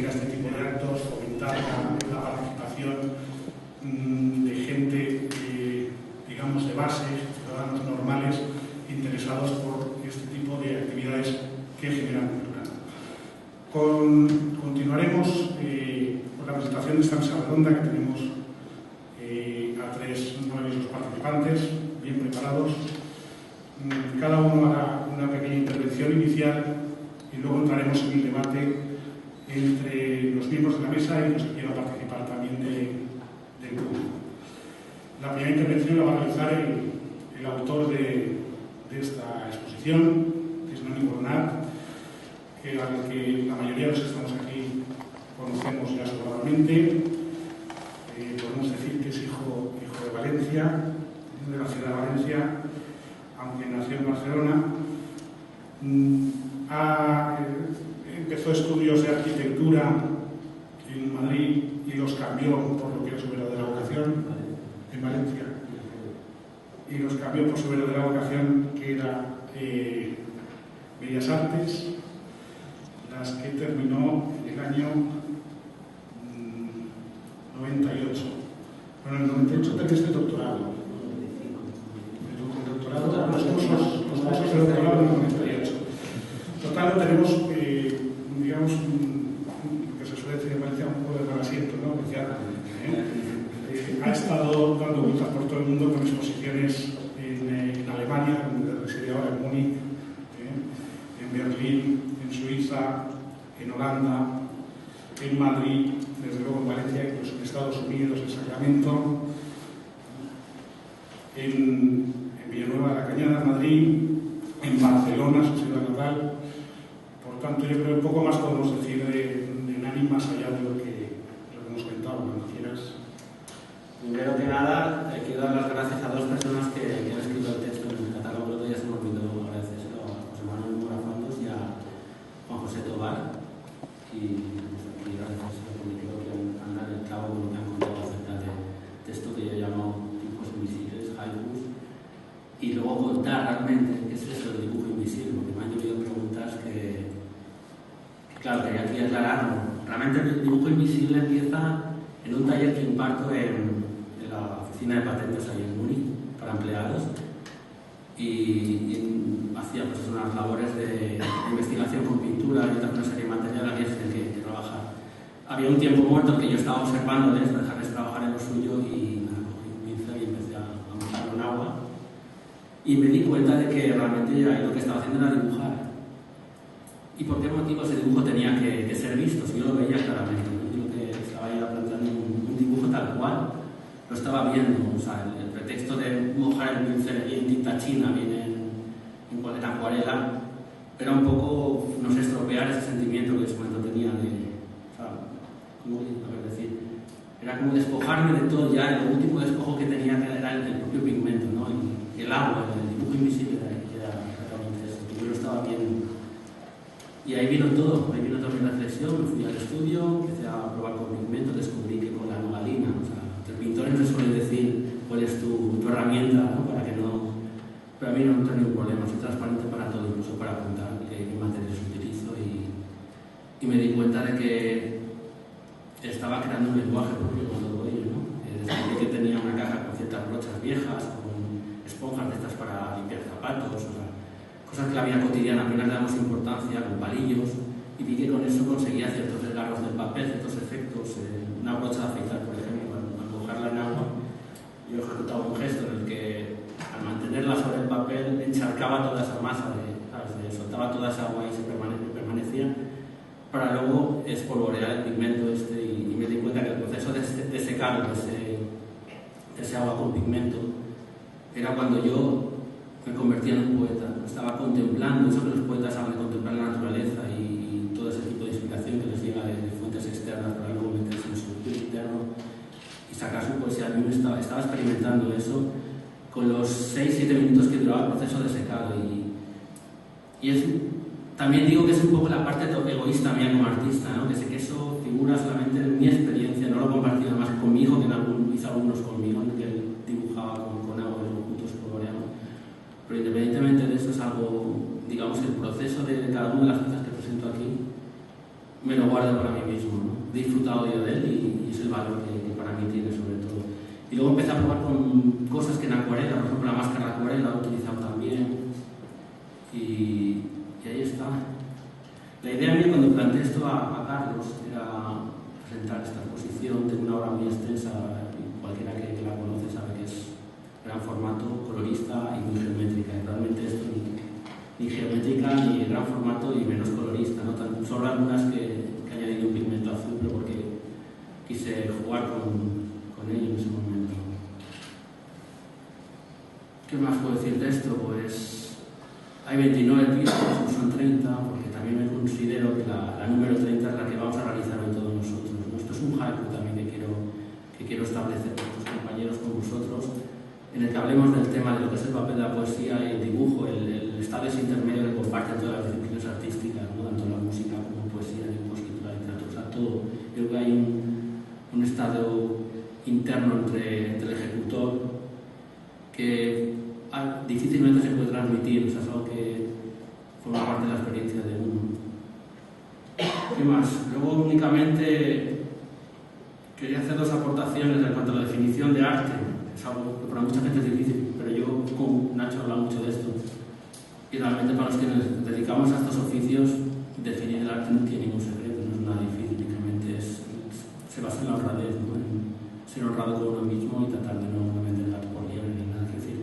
a este tipo de actos, fomentar la participación de gente, digamos, de base, ciudadanos normales, interesados por este tipo de actividades que generan cultura. Continuaremos con la presentación de esta mesa redonda, que tenemos a tres maravillosos participantes, bien preparados. Cada uno hará una pequeña intervención inicial y luego entraremos en el debate entre los miembros de la mesa y los que quieran participar también del público. La primera intervención la va a realizar el autor de esta exposición, que es Noni Boronat, al que la mayoría de los que estamos aquí conocemos ya sobradamente. Podemos decir que es hijo de Valencia, de la ciudad de Valencia, aunque nació en Barcelona. Empezó estudios de arquitectura en Madrid y los cambió por lo que era su verdadera vocación, en Valencia, y los cambió por su verdadera vocación, que era Bellas Artes, las que terminó en el año 98. Bueno, en el 98 terminé este doctorado. El doctorado, los cursos de doctorado en el 98. Total, tenemos, digamos, lo que se suele decir en Valencia, un poco de mal asiento, ¿no? Porque ha estado dando vueltas por todo el mundo con exposiciones en Alemania, donde reside ahora, en Múnich, en Berlín, en Suiza, en Holanda, en Madrid, desde luego en Valencia, incluso en Estados Unidos, en Sacramento, en Villanueva de la Cañada, en Madrid, en Barcelona, su ciudad natal. Por tanto, yo creo que poco más podemos decir de Nani, más allá de lo que hemos comentado. Cuando quieras. Primero que nada, quiero dar las gracias a dos personas que han escrito el texto en el catálogo. El otro día se me olvidó agradecérselo a José Manuel Mora Fondos y a Juan José Tobar. Y aquí agradecérselo porque creo que han dado el clavo con lo que han contado acerca de esto que yo llamo dibujos invisibles, haikus. Y luego contar realmente qué es eso del dibujo invisible, porque me han llovido preguntas que claro, quería aquí aclarar. Realmente el dibujo invisible empieza en un taller que imparto en la oficina de patentes ahí en Múnich para empleados y hacía pues unas labores de investigación con pintura y otra serie de materiales en que trabajar. Había un tiempo muerto que yo estaba observándoles, dejarles trabajar en lo suyo y cogí un pincel y empecé a mojarlo en agua y me di cuenta de que realmente lo que estaba haciendo era dibujar. ¿Y por qué motivo ese dibujo tenía que ser visto? Si yo lo veía claramente, yo que estaba ahí planteando un dibujo tal cual, lo estaba viendo. O sea, el pretexto de mojar el pincel en tinta china, bien en acuarela, era un poco, no sé, estropear ese sentimiento que en ese momento tenía de, o sea, ¿cómo decir? Era como despojarme de todo ya, el último despojo que tenía era el propio pigmento, ¿no? El agua, el dibujo invisible, que era realmente eso, que yo lo estaba viendo. Y ahí vino todo, ahí vino toda mi reflexión, me fui al estudio, empecé a probar con pigmentos, descubrí que con la nogalina, o sea, los pintores me suelen decir cuál es tu herramienta, ¿no? Para que no... Pero a mí no tengo ningún problema, soy transparente para todo, incluso para apuntar qué materiales utilizo y me di cuenta de que estaba creando un lenguaje propio con todo ello, ¿no? Descubrí que tenía una caja con ciertas brochas viejas, con esponjas de estas para limpiar zapatos, o sea, cosas que la vida cotidiana apenas le damos importancia, con palillos, y vi que con eso conseguía ciertos desgarros del papel, ciertos efectos, una brocha de afeitar, por ejemplo, al mojarla en agua, yo ejecutaba un gesto en el que, al mantenerla sobre el papel, encharcaba toda esa masa, soltaba toda esa agua y se permanecía, para luego espolvorear el pigmento y me di cuenta que el proceso de secado de ese agua con pigmento era cuando yo me convertía en un poeta. Estaba contemplando eso que los poetas hablan de contemplar la naturaleza y todo ese tipo de inspiración que les llega de fuentes externas para luego meterse en su espíritu interno y sacar su poesía. Yo estaba experimentando eso con los 6-7 minutos que duraba el proceso de secado y es, también digo que es un poco la parte egoísta mía como artista, ¿no? Que sé que eso figura solamente en mi experiencia, no lo he compartido más con mi hijo, que hizo algunos conmigo, que él dibujaba con agua de juntos coloreamos. Pero independientemente de eso es algo, digamos, el proceso de cada una de las cosas que presento aquí me lo guardo para mí mismo, ¿no? He disfrutado yo de él y es el valor que para mí tiene sobre todo. Y luego empecé a probar con cosas que en acuarela, por ejemplo la máscara acuarela la he utilizado también y ahí está. La idea mía cuando planteé esto a Carlos era presentar esta exposición. Tengo una obra muy extensa, cualquiera que la conoce sabe que es gran formato, colorista y muy geométrica. Y realmente esto ni geométrica ni gran formato y menos colorista, ¿no? Solo algunas que he añadido un pigmento azul, pero porque quise jugar con ello en ese momento. ¿Qué más puedo decir de esto? Pues hay 29 piezas, son 30, porque también me considero que la número 30 es la que vamos a realizar hoy todos nosotros, ¿no? Esto es un haiku también que quiero establecer con tus compañeros, con vosotros, en el que hablemos del tema de lo que es el papel de la poesía y el dibujo, el estado ese intermedio que comparten todas las disciplinas artísticas, ¿no? Tanto la música como poesía, dibujo, escritura, literatura, o sea, todo. Creo que hay un estado interno entre el ejecutor que difícilmente se puede transmitir, o sea, es algo que forma parte de la experiencia de uno. ¿Qué más? Luego únicamente quería hacer dos aportaciones en cuanto a la definición de arte. Es algo que para mucha gente es difícil, pero yo con Nacho habla mucho de esto. Y realmente para los que nos dedicamos a estos oficios, definir el arte no tiene ningún secreto, no es nada difícil, únicamente se basa en la honradez, ¿no? En ser honrado con uno mismo y tratar de no vender el gato por liebre ni nada. Es decir,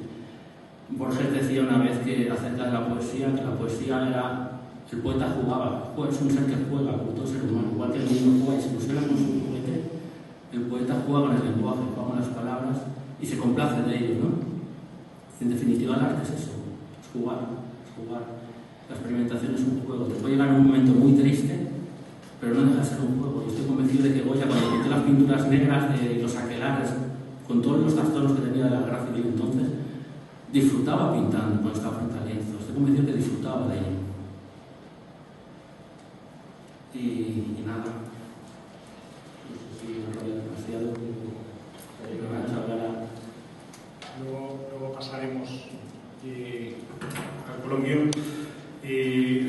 Borges decía una vez que acerca de la poesía, que la poesía era... El poeta jugaba, es un ser que juega, como todo ser humano, igual que el niño juega y se ilusiona con su juguete. El poeta juega con el lenguaje, juega con las palabras y se complace de ello, ¿no? En definitiva, el arte es eso, es jugar, es jugar. La experimentación es un juego. Te puede llegar a un momento muy triste, pero no deja de ser un juego. Yo estoy convencido de que Goya, cuando pintó las pinturas negras de los aquelares, con todos los trastornos que tenía de la guerra civil entonces, disfrutaba pintando cuando estaba frente al lienzo. Estoy convencido que disfrutaba de ello. Y nada, no sé si me enrollo demasiado, pero me ha hecho hablar. Luego pasaremos al coloquio.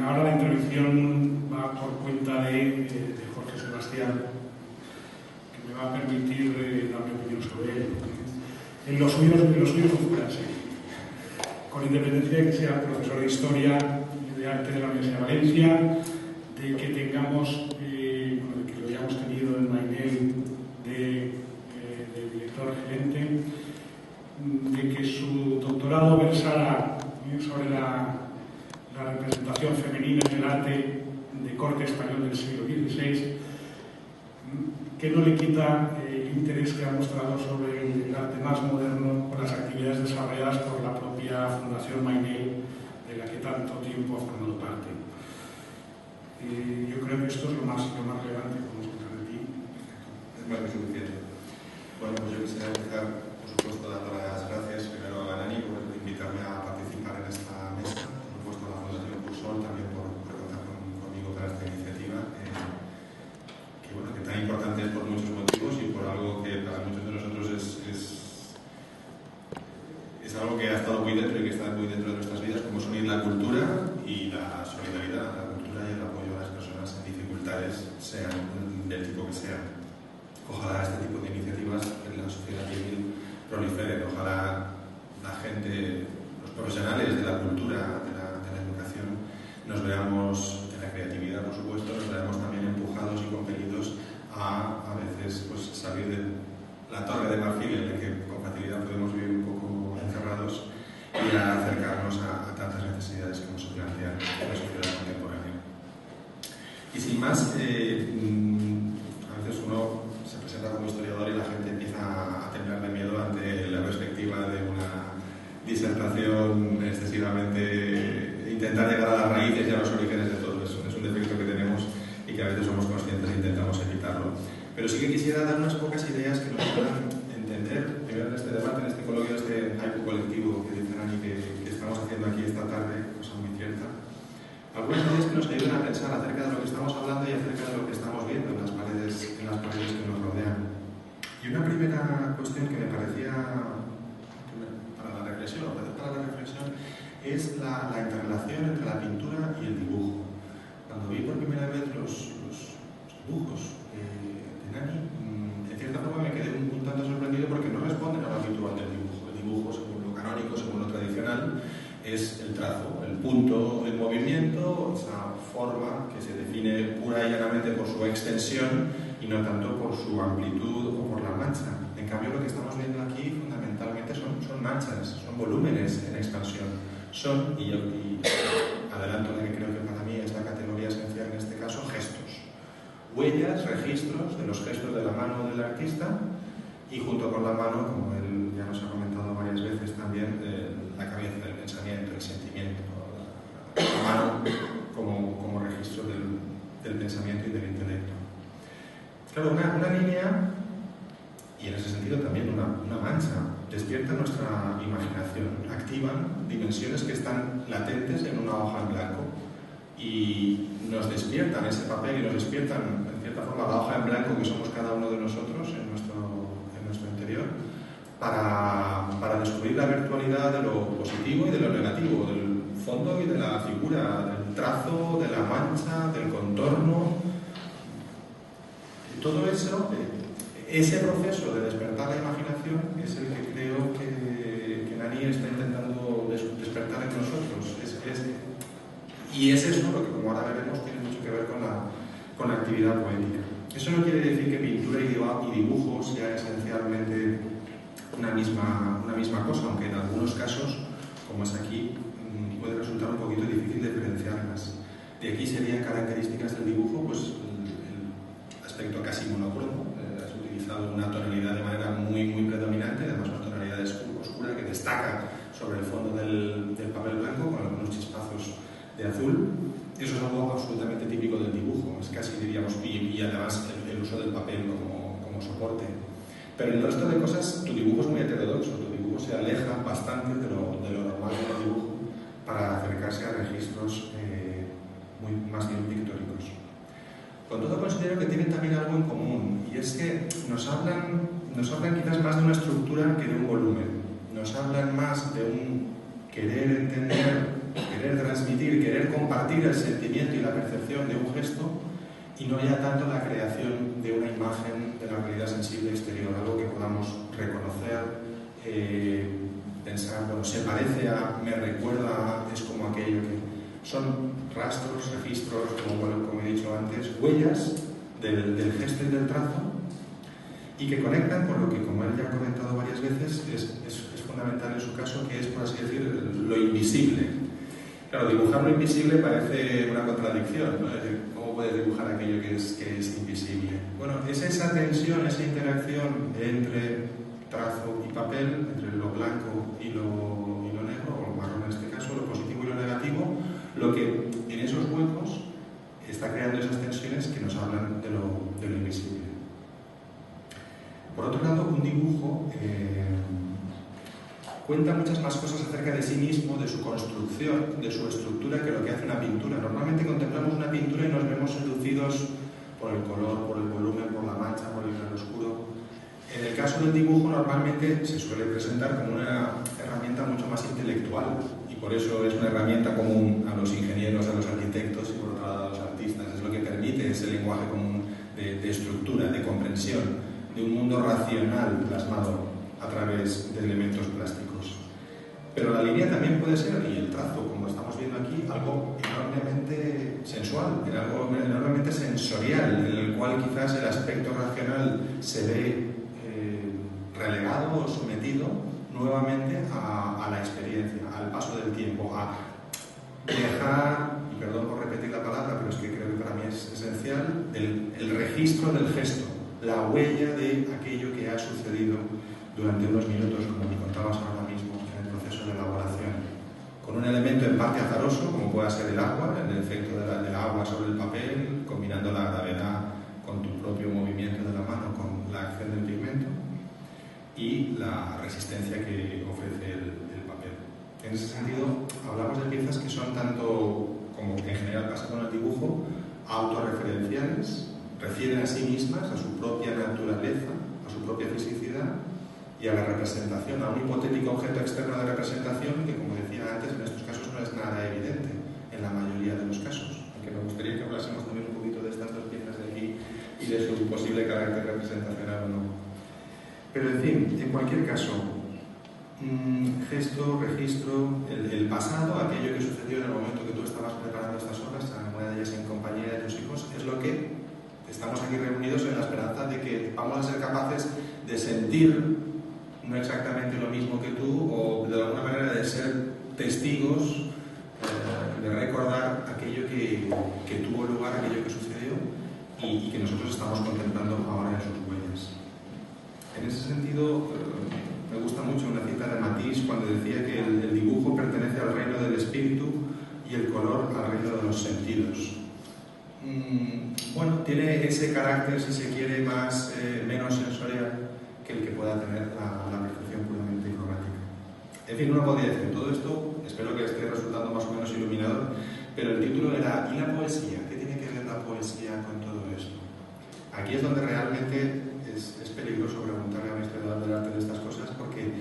Ahora la intervención va por cuenta de Jorge Sebastián, que me va a permitir dar mi opinión sobre él. En los suyos oscuras, con independencia de que sea profesor de Historia y de Arte de la Universidad de Valencia, de que tengamos, que lo hayamos tenido en Mainel de director gerente, de que su doctorado versara sobre la representación femenina en el arte de corte español del siglo XVI, que no le quita el interés que ha mostrado sobre el arte más moderno con las actividades desarrolladas por la propia Fundación Mainel, de la que tanto tiempo ha formado parte. Yo creo que esto es lo más relevante que podemos contar de ti. Es más que suficiente. Bueno, pues yo quisiera empezar, por supuesto, dando las gracias primero a Nani por invitarme a participar en esta mesa, por supuesto a la Fundación Cursol también por contar conmigo para esta iniciativa, que tan importante es por muchos motivos y por algo que para muchos de nosotros es algo que ha estado muy dentro y que está muy dentro de nuestras vidas, como son la cultura y la solidaridad, la cultura y el apoyo a las personas en dificultades, sean del tipo que sean. Ojalá este tipo de iniciativas en la sociedad civil proliferen, ojalá la gente, los profesionales de la cultura, de la educación, nos veamos, de la creatividad por supuesto, nos veamos también empujados y compelidos a veces pues, salir de la torre de marfil en la que con facilidad podemos vivir un poco encerrados y a acercarnos a tantas necesidades que nos plantean en la sociedad contemporánea. Y sin más, a veces uno se presenta como historiador y la gente empieza a temblar de miedo ante la perspectiva de una disertación excesivamente, intentar llegar a las raíces y a los orígenes de todo eso. Es un defecto que tenemos y que a veces somos conscientes e intentamos evitarlo. Pero sí que quisiera dar unas pocas ideas que nos puedan entender, primero en este debate, en este coloquio, este haiku colectivo que dicen Ani que estamos haciendo aquí esta tarde, cosa muy cierta. Algunas ideas que nos ayuden a pensar acerca de lo que estamos hablando y acerca de lo que estamos viendo en las paredes que nos rodean. Y una primera cuestión que me parecía para la reflexión es la interrelación entre la pintura y el dibujo. Cuando vi por primera vez los dibujos de Nani, en cierta forma me quedé un tanto sorprendido porque no responden a lo habitual del dibujo. El dibujo, según lo canónico, según lo tradicional, es el trazo, el punto en movimiento, esa forma que se define pura y llanamente por su extensión y no tanto por su amplitud o por la mancha. En cambio, lo que estamos viendo aquí fundamentalmente son manchas, son volúmenes en expansión. Son, y adelanto la que creo que para mí es la categoría esencial en este caso, gestos. Huellas, registros de los gestos de la mano del artista y junto con la mano, como él ya nos ha comentado varias veces también, la cabeza, el pensamiento, el sentimiento, la mano como registro del pensamiento y del intelecto. Claro, una línea, y en ese sentido también una mancha, despierta nuestra imaginación, activan dimensiones que están latentes en una hoja en blanco y nos despiertan ese papel y nos despiertan, en cierta forma, la hoja en blanco que somos cada uno de nosotros en nuestro interior para descubrir la virtualidad de lo positivo y de lo negativo, del fondo y de la figura, del trazo, de la mancha, del contorno. Todo eso, ese proceso de despertar la imaginación es el que creo que Nani está intentando despertar en nosotros. Y es eso lo que, como ahora veremos, tiene mucho que ver con la actividad poética. Eso no quiere decir que pintura y dibujo sea esencialmente una misma cosa, aunque en algunos casos, como es aquí, puede resultar un poquito difícil diferenciarlas. De aquí serían características del dibujo, pues el aspecto casi monocromo. Has utilizado una tonalidad de manera muy predominante, además una tonalidad oscura que destaca sobre el fondo del papel blanco con algunos chispazos de azul. Eso es algo absolutamente típico del dibujo, es casi, diríamos, y además el uso del papel como soporte. Pero en el resto de cosas, tu dibujo es muy heterodoxo, tu dibujo se aleja bastante de lo normal del dibujo para acercarse a registros más bien pictóricos. Con todo, considero que tienen también algo en común, y es que nos hablan quizás más de una estructura que de un volumen. Nos hablan más de un querer entender, querer transmitir, querer compartir el sentimiento y la percepción de un gesto, y no ya tanto la creación de una imagen de la realidad sensible exterior, algo que podamos reconocer, pensar, bueno, se parece a, me recuerda a, es como aquello que son rastros, registros, como he dicho antes, huellas del gesto y del trazo, y que conectan con lo que, como él ya ha comentado varias veces, es fundamental en su caso, que es, por así decir, lo invisible. Claro, dibujar lo invisible parece una contradicción, ¿no? Es decir, ¿cómo puedes dibujar aquello que es invisible? Bueno, es esa tensión, esa interacción entre trazo y papel, entre lo blanco y lo negro, o lo marrón en este caso, lo positivo y lo negativo, lo que en esos huecos está creando esas tensiones que nos hablan de lo invisible. Por otro lado, un dibujo cuenta muchas más cosas acerca de sí mismo, de su construcción, de su estructura, que lo que hace una pintura. Normalmente contemplamos una pintura y nos vemos seducidos por el color, por el volumen, por la mancha, por el claroscuro. En el caso del dibujo, normalmente se suele presentar como una herramienta mucho más intelectual, y por eso es una herramienta común a los ingenieros, a los arquitectos y por otro lado a los artistas. Es lo que permite ese lenguaje común de estructura, de comprensión, de un mundo racional plasmado a través de elementos plásticos. Pero la línea también puede ser, y el trazo, como estamos viendo aquí, algo enormemente sensual, algo enormemente sensorial, en el cual quizás el aspecto racional se ve relegado o sometido nuevamente a la experiencia, al paso del tiempo, a dejar, y perdón por repetir la palabra, pero es que creo que para mí es esencial, el registro del gesto, la huella de aquello que ha sucedido durante unos minutos, como nos contabas ahora mismo, en el proceso de elaboración, con un elemento en parte azaroso, como pueda ser el agua, el efecto del agua sobre el papel, combinando la gravedad con tu propio movimiento de la mano, con la acción del pigmento, y la resistencia que ofrece el papel. En ese sentido, hablamos de piezas que son tanto, como en general pasa con el dibujo, autorreferenciales, refieren a sí mismas, a su propia naturaleza, a su propia fisicidad y a la representación, a un hipotético objeto externo de representación que, como decía antes, en estos casos no es nada evidente en la mayoría de los casos. Aunque me gustaría que hablásemos también un poquito de estas dos piezas de aquí y de su posible carácter representacional o no. Pero en fin, en cualquier caso, gesto, registro, el pasado, aquello que sucedió en el momento que tú estabas preparando estas obras, alguna de ellas en compañía de tus hijos, es lo que estamos aquí reunidos en la esperanza de que vamos a ser capaces de sentir no exactamente lo mismo que tú, o de alguna manera de ser testigos, de recordar aquello que tuvo lugar, aquello que sucedió y que nosotros estamos contemplando ahora en sus huellas. En ese sentido, me gusta mucho una cita de Matisse cuando decía que el dibujo pertenece al reino del espíritu y el color al reino de los sentidos. Bueno, tiene ese carácter, si se quiere, menos sensorial que el que pueda tener la percepción puramente cromática. En fin, uno podría decir todo esto, espero que esté resultando más o menos iluminador, pero el título era ¿y la poesía? ¿Qué tiene que ver la poesía con todo esto? Aquí es donde realmente es peligroso preguntarle a un historiador del arte de estas cosas, porque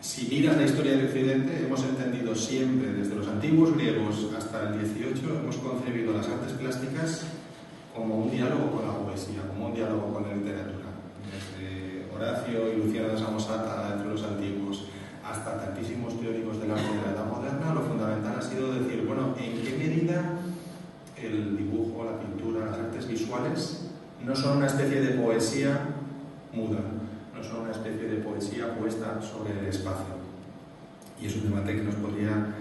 si miras la historia del Occidente, hemos entendido siempre, desde los antiguos griegos hasta el XVIII, hemos concebido las artes plásticas como un diálogo con la poesía, como un diálogo con la literatura. Desde Horacio y Luciano de Samosata, entre los antiguos, hasta tantísimos teóricos del arte de la Edad Moderna, lo fundamental ha sido decir, bueno, ¿en qué medida el dibujo, la pintura, las artes visuales no son una especie de poesía muda, no son una especie de poesía puesta sobre el espacio? Y es un debate que nos podría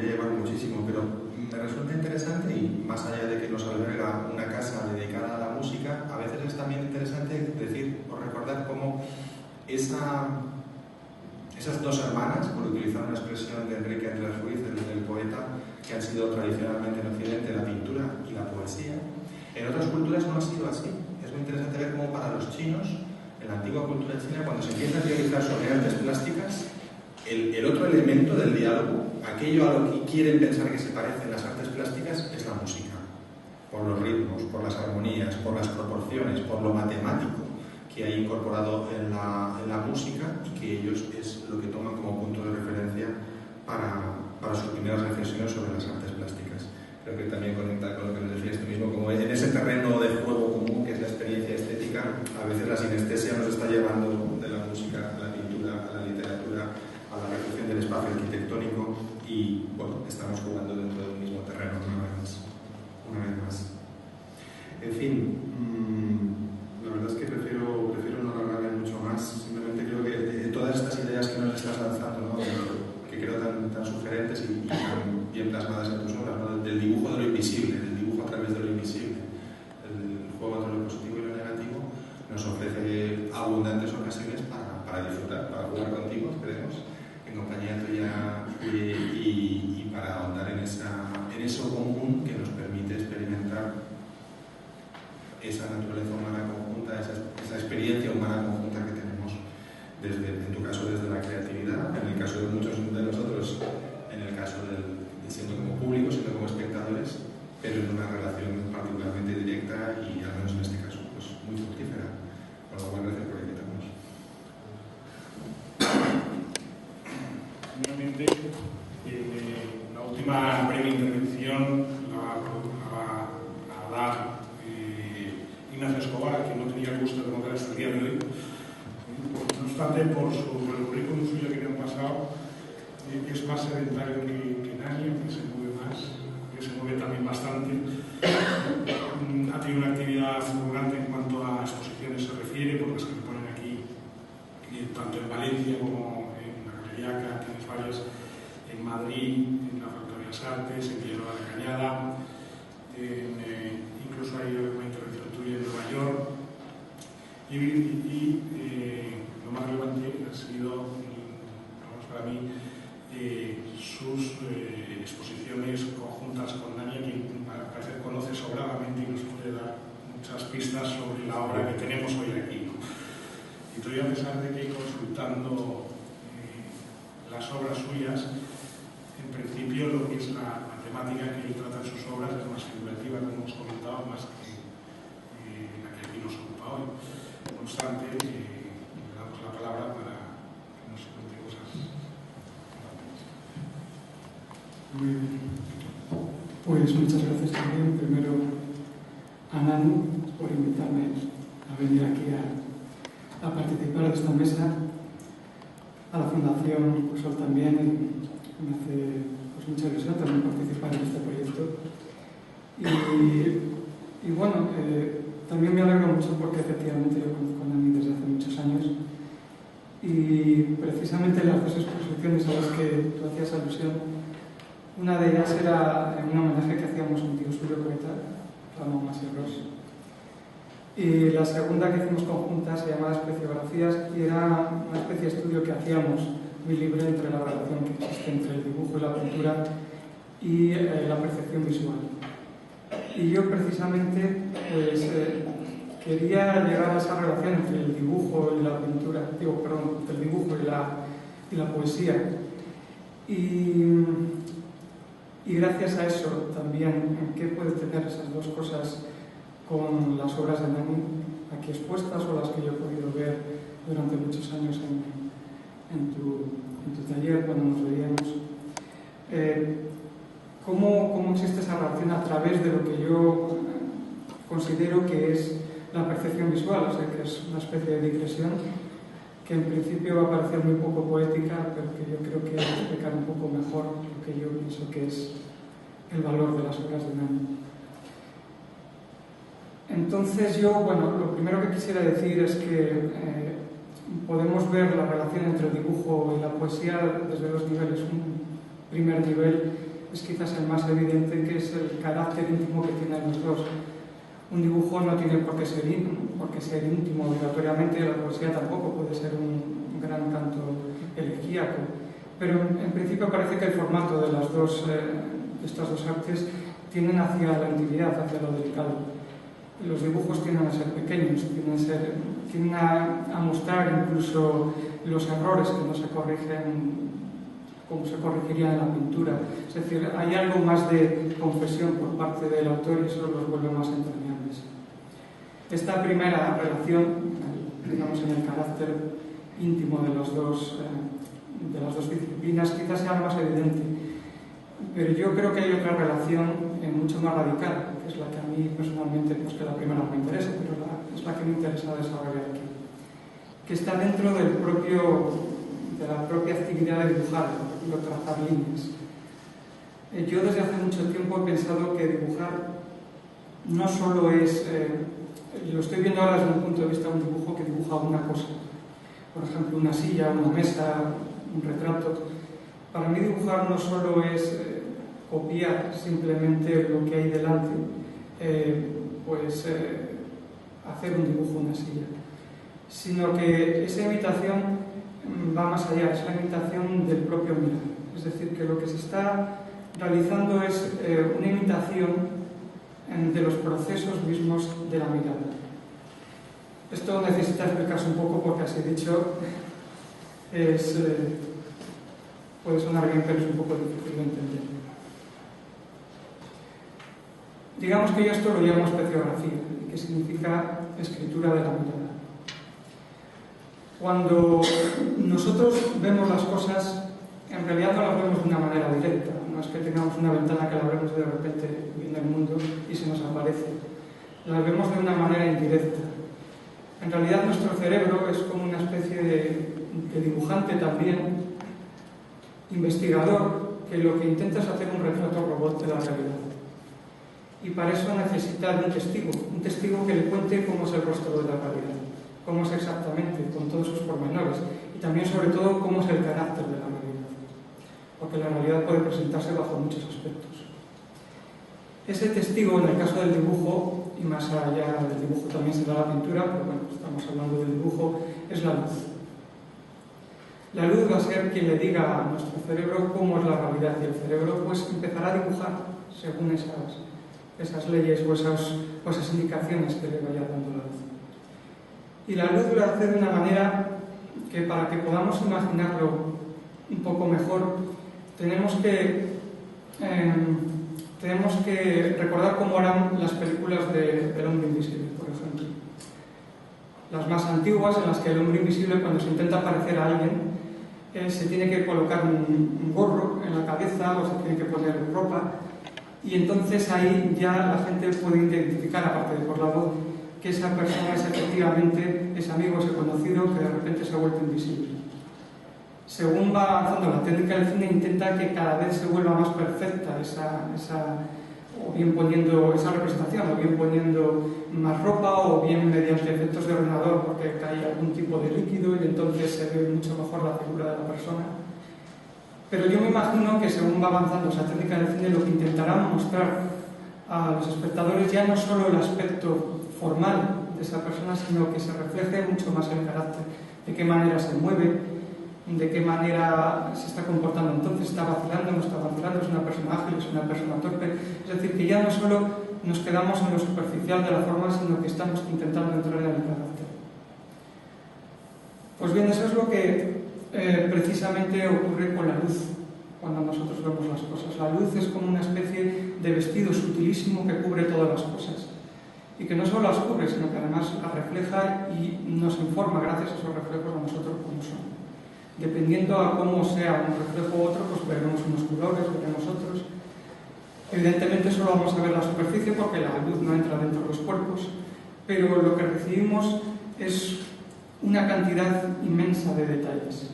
llevar muchísimo, pero me resulta interesante, y más allá de que nos alberga una casa dedicada a la música, a veces es también interesante decir o recordar cómo esas dos hermanas, por utilizar una expresión de Enrique Andrés Ruiz, el poeta, que han sido tradicionalmente en Occidente la pintura y la poesía, en otras culturas no ha sido así. Es muy interesante ver cómo para los chinos, en la antigua cultura china, cuando se empieza a teorizar sobre artes plásticas, el otro elemento del diálogo, aquello a lo que quieren pensar que se parecen las artes plásticas, es la música. Por los ritmos, por las armonías, por las proporciones, por lo matemático que hay incorporado en la música, y que ellos es lo que toman como punto de referencia para sus primeras reflexiones sobre las artes plásticas. Creo que también conecta con lo que nos decías tú mismo, como en ese terreno de juego común que es la experiencia estética, a veces la sinestesia nos está llevando de la música a la pintura, a la literatura, a la reflexión del espacio arquitectónico, y bueno, estamos jugando dentro del mismo terreno una vez más. En fin, la verdad es que prefiero no alargarme mucho más. Simplemente creo que todas estas ideas que nos estás lanzando, ¿no? que creo tan sugerentes y tan bien plasmadas en tus obras, ¿no? Del dibujo de lo invisible, del dibujo a través de lo invisible, el juego entre lo positivo y lo negativo, nos ofrece abundantes ocasiones para disfrutar, para jugar contigo, esperemos, en compañía tuya, y para ahondar en eso común que nos permite experimentar esa naturaleza humana conjunta, esa experiencia humana conjunta que tenemos, en tu caso desde la creatividad, en el caso de muchos de nosotros, en el caso de siendo como públicos, siendo como espectadores, pero en una relación particularmente directa y, al menos en este caso, pues muy fructífera. Por lo cual, gracias por invitarnos. Finalmente, la última breve intervención la va a dar Ignacio Escobar, a quien no tenía el gusto de conocer hasta el día de hoy. No obstante, por el currículum suyo que me han pasado, es más sedentario que nadie, que se mueve más, que se mueve también bastante. Ha tenido una actividad fulgurante en cuanto a exposiciones se refiere, por las que me ponen aquí, tanto en Valencia como en la Galería, que tienes varias, en Madrid, en la Facultad de Bellas Artes, en Villanueva de Cañada, incluso hay una intervención tuya en Nueva York, y lo más relevante ha sido, para mí, sus exposiciones conjuntas con Dania, quien parece que conoce sobradamente y nos puede dar muchas pistas sobre la obra que tenemos hoy aquí, ¿no? Y todavía, a pesar de que consultando las obras suyas, en principio lo que es la temática que él trata en sus obras es más figurativa, como hemos comentado, más que la que aquí nos ocupa hoy. No obstante, le damos la palabra para que nos cuente cosas. Muy bien. Pues muchas gracias también, primero a Nanu por invitarme a venir aquí a participar de esta mesa, a la Fundación Cusol también, y me hace mucha ilusión también participar en este proyecto. Y bueno, también me alegro mucho porque efectivamente yo conozco a Nani desde hace muchos años, y precisamente las dos exposiciones a las que tú hacías alusión, una de ellas era en un homenaje que hacíamos a un tío suyo, Ramón Masierros. Y la segunda que hicimos conjunta se llamaba Especiografías, y era una especie de estudio que hacíamos muy libre entre la relación que existe entre el dibujo y la pintura y la percepción visual. Y yo precisamente pues, quería llegar a esa relación entre el dibujo y la pintura, entre el dibujo y la poesía. Y gracias a eso también, ¿qué puede tener esas dos cosas con las obras de Nani aquí expuestas o las que yo he podido ver durante muchos años en tu taller cuando nos veíamos? ¿Cómo existe esa relación a través de lo que yo considero que es la percepción visual? O sea, que es una especie de digresión que en principio va a parecer muy poco poética, pero que yo creo que va a explicar un poco mejor lo que yo pienso que es el valor de las obras de Nani. Entonces bueno, lo primero que quisiera decir es que podemos ver la relación entre el dibujo y la poesía desde dos niveles. Un primer nivel es quizás el más evidente, que es el carácter íntimo que tienen los dos. Un dibujo no tiene por qué ser íntimo obligatoriamente, la poesía tampoco puede ser un gran canto elegíaco, pero en principio parece que el formato de estas dos artes tienden hacia la intimidad, hacia lo delicado. Los dibujos tienden a ser pequeños, tienden a mostrar incluso los errores que no se corrigen como se corregiría en la pintura. Es decir, hay algo más de confesión por parte del autor y eso los vuelve más entrañables. Esta primera relación, digamos, en el carácter íntimo de las dos disciplinas, quizás sea más evidente, pero yo creo que hay otra relación mucho más radical, que es la que a mí personalmente, pues que la primera me interesa, pero es la que me interesa desarrollar aquí, que está dentro de la propia actividad de dibujar, de trazar líneas. Yo desde hace mucho tiempo he pensado que dibujar no solo es, lo estoy viendo ahora desde un punto de vista de un dibujo que dibuja una cosa, por ejemplo una silla, una mesa, un retrato. Para mí dibujar no solo es copiar simplemente lo que hay delante, hacer un dibujo, una silla, sino que esa imitación va más allá, es la imitación del propio mirar. Es decir, que lo que se está realizando es una imitación de los procesos mismos de la mirada. Esto necesita explicarse un poco porque, así dicho, puede sonar bien, pero es un poco difícil de entender. Digamos que yo esto lo llamo especiografía, que significa escritura de la mirada. Cuando nosotros vemos las cosas, en realidad no las vemos de una manera directa. No es que tengamos una ventana que la vemos de repente viendo el mundo y se nos aparece. Las vemos de una manera indirecta. En realidad nuestro cerebro es como una especie de dibujante también, investigador, que lo que intenta es hacer un retrato robot de la realidad. Y para eso necesita de un testigo que le cuente cómo es el rostro de la realidad, cómo es exactamente, con todos sus pormenores, y también, sobre todo, cómo es el carácter de la realidad, porque la realidad puede presentarse bajo muchos aspectos. Ese testigo, en el caso del dibujo, y más allá del dibujo también se da la pintura, pero bueno, estamos hablando del dibujo, es la luz. La luz va a ser quien le diga a nuestro cerebro cómo es la realidad, y el cerebro pues empezará a dibujar según esas leyes o esas indicaciones que le vaya dando la luz. Y la luz lo hace de una manera que, para que podamos imaginarlo un poco mejor, tenemos que recordar cómo eran las películas del hombre invisible, por ejemplo. Las más antiguas, en las que el hombre invisible, cuando se intenta parecer a alguien, se tiene que colocar un gorro en la cabeza o se tiene que poner ropa, y entonces ahí ya la gente puede identificar, aparte de por la voz, que esa persona es efectivamente ese amigo, ese conocido que de repente se ha vuelto invisible. Según va avanzando la técnica del cine, intenta que cada vez se vuelva más perfecta o bien poniendo esa representación, o bien poniendo más ropa, o bien mediante efectos de ordenador porque cae algún tipo de líquido y entonces se ve mucho mejor la figura de la persona. Pero yo me imagino que según va avanzando esa técnica del cine, lo que intentarán mostrar a los espectadores ya no solo el aspecto formal de esa persona, sino que se refleje mucho más el carácter, de qué manera se mueve, de qué manera se está comportando. Entonces, está vacilando, no está vacilando, es una persona ágil, es una persona torpe. Es decir, que ya no solo nos quedamos en lo superficial de la forma, sino que estamos intentando entrar en el carácter. Pues bien, eso es lo que precisamente ocurre con la luz cuando nosotros vemos las cosas. La luz es como una especie de vestido sutilísimo que cubre todas las cosas y que no solo las cubre, sino que además las refleja y nos informa gracias a esos reflejos a nosotros cómo son. Dependiendo a cómo sea un reflejo u otro, pues veremos unos colores, veremos otros. Evidentemente solo vamos a ver la superficie porque la luz no entra dentro de los cuerpos, pero lo que recibimos es una cantidad inmensa de detalles.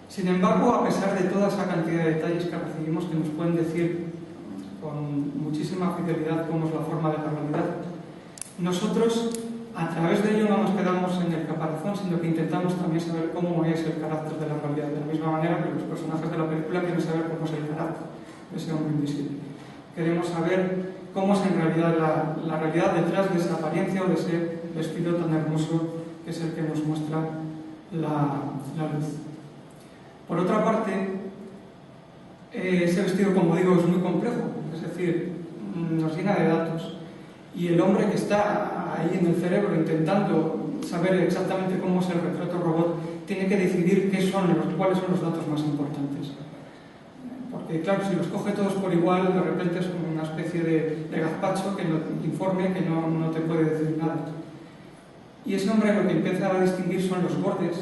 Sin embargo, a pesar de toda esa cantidad de detalles que recibimos, que nos pueden decir con muchísima fidelidad cómo es la forma de la realidad, nosotros a través de ello no nos quedamos en el caparazón, sino que intentamos también saber cómo es el carácter de la realidad, de la misma manera que los personajes de la película quieren saber cómo es el carácter de ese hombre invisible. Queremos saber cómo es en realidad la realidad detrás de esa apariencia o de ese vestido tan hermoso que es el que nos muestra la luz. Por otra parte, ese vestido, como digo, es muy complejo, es decir, nos llena de datos. Y el hombre que está ahí en el cerebro intentando saber exactamente cómo es el retrato robot, tiene que decidir cuáles son los datos más importantes. Porque claro, si los coge todos por igual, de repente es como una especie de gazpacho que no te informe, que no te puede decir nada. Y ese hombre lo que empieza a distinguir son los bordes,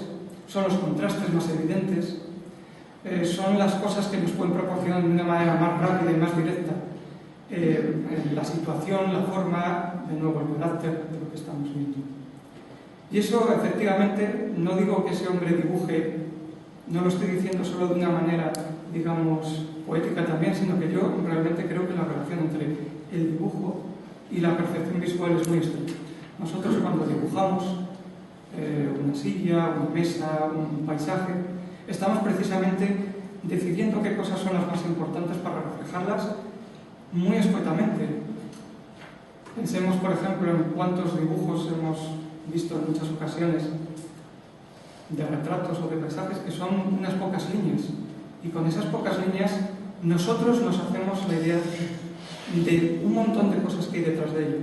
son los contrastes más evidentes, son las cosas que nos pueden proporcionar de una manera más rápida y más directa la situación, la forma, de nuevo el carácter de lo que estamos viendo. Y eso, efectivamente, no digo que ese hombre dibuje, no lo estoy diciendo solo de una manera, digamos, poética también, sino que yo realmente creo que la relación entre el dibujo y la percepción visual es muy estrecha. Nosotros cuando dibujamos una silla, una mesa, un paisaje, estamos precisamente decidiendo qué cosas son las más importantes para reflejarlas muy escuetamente. Pensemos, por ejemplo, en cuántos dibujos hemos visto en muchas ocasiones de retratos o de paisajes que son unas pocas líneas. Y con esas pocas líneas nosotros nos hacemos la idea de un montón de cosas que hay detrás de ello.